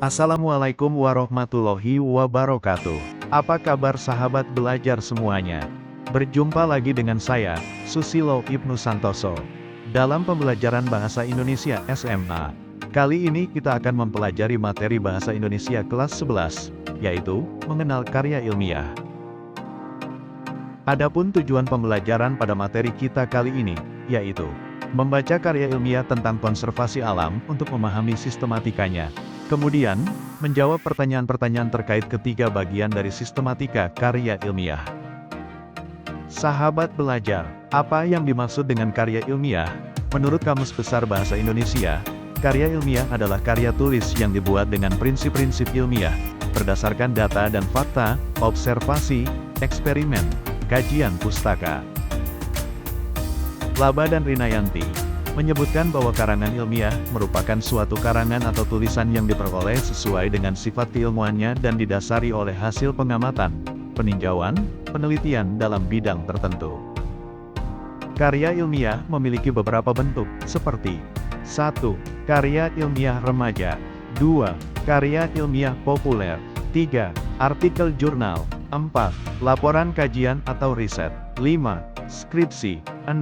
Assalamualaikum warahmatullahi wabarakatuh. Apa kabar sahabat belajar semuanya? Berjumpa lagi dengan saya, Susilo Ibnu Santoso. Dalam pembelajaran Bahasa Indonesia SMA. Kali ini kita akan mempelajari materi Bahasa Indonesia kelas 11, yaitu, mengenal karya ilmiah. Adapun tujuan pembelajaran pada materi kita kali ini, yaitu, membaca karya ilmiah tentang konservasi alam untuk memahami sistematikanya. Kemudian, menjawab pertanyaan-pertanyaan terkait ketiga bagian dari sistematika karya ilmiah. Sahabat belajar, apa yang dimaksud dengan karya ilmiah? Menurut Kamus Besar Bahasa Indonesia, karya ilmiah adalah karya tulis yang dibuat dengan prinsip-prinsip ilmiah, berdasarkan data dan fakta, observasi, eksperimen, kajian pustaka. Laba dan Rinayanti menyebutkan bahwa karangan ilmiah merupakan suatu karangan atau tulisan yang diperoleh sesuai dengan sifat keilmuannya dan didasari oleh hasil pengamatan, peninjauan, penelitian dalam bidang tertentu. Karya ilmiah memiliki beberapa bentuk, seperti 1. Karya ilmiah remaja 2. Karya ilmiah populer 3. Artikel jurnal 4. Laporan kajian atau riset 5. Skripsi 6.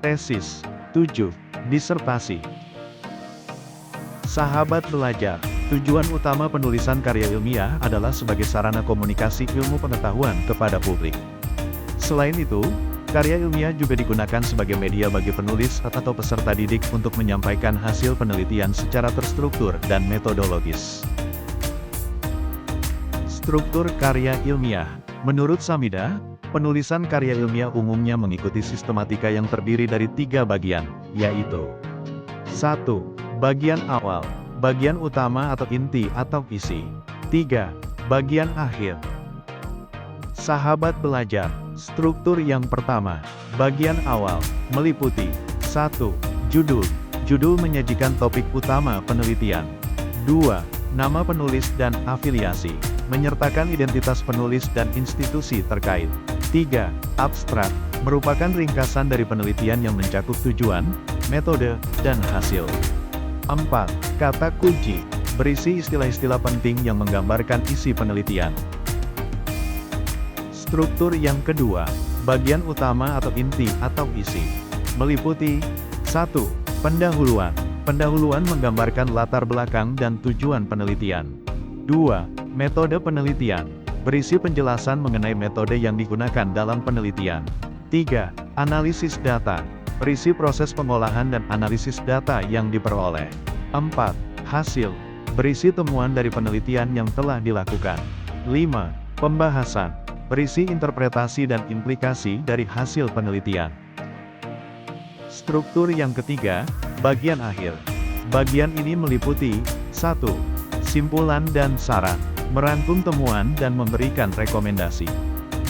Tesis 7. Disertasi. Sahabat belajar, tujuan utama penulisan karya ilmiah adalah sebagai sarana komunikasi ilmu pengetahuan kepada publik. Selain itu, karya ilmiah juga digunakan sebagai media bagi penulis atau peserta didik untuk menyampaikan hasil penelitian secara terstruktur dan metodologis. Struktur karya ilmiah. Menurut Samida, penulisan karya ilmiah umumnya mengikuti sistematika yang terdiri dari 3 bagian, yaitu 1. Bagian awal, bagian utama atau inti atau isi 3. Bagian akhir. Sahabat belajar, struktur yang pertama, bagian awal, meliputi 1. Judul, judul menyajikan topik utama penelitian 2. Nama penulis dan afiliasi, menyertakan identitas penulis dan institusi terkait 3. Abstrak, merupakan ringkasan dari penelitian yang mencakup tujuan, metode, dan hasil 4. Kata kunci, berisi istilah-istilah penting yang menggambarkan isi penelitian. Struktur yang kedua, bagian utama atau inti atau isi, meliputi 1. Pendahuluan, pendahuluan menggambarkan latar belakang dan tujuan penelitian 2. Metode penelitian, berisi penjelasan mengenai metode yang digunakan dalam penelitian 3. Analisis data, berisi proses pengolahan dan analisis data yang diperoleh 4. Hasil, berisi temuan dari penelitian yang telah dilakukan 5. Pembahasan, berisi interpretasi dan implikasi dari hasil penelitian. Struktur yang ketiga, bagian akhir. Bagian ini meliputi 1. Simpulan dan saran, merangkum temuan dan memberikan rekomendasi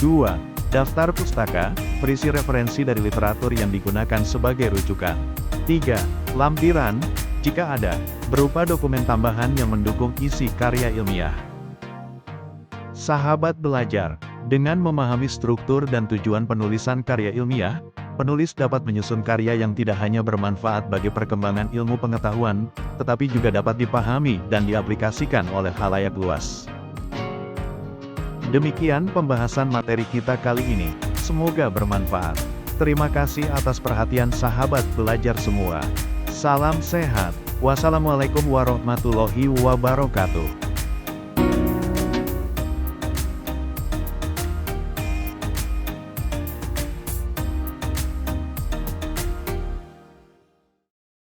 2. Daftar pustaka, berisi referensi dari literatur yang digunakan sebagai rujukan 3. Lampiran, jika ada, berupa dokumen tambahan yang mendukung isi karya ilmiah. Sahabat belajar, dengan memahami struktur dan tujuan penulisan karya ilmiah, penulis dapat menyusun karya yang tidak hanya bermanfaat bagi perkembangan ilmu pengetahuan, tetapi juga dapat dipahami dan diaplikasikan oleh khalayak luas. Demikian pembahasan materi kita kali ini, semoga bermanfaat. Terima kasih atas perhatian sahabat belajar semua. Salam sehat, wassalamualaikum warahmatullahi wabarakatuh.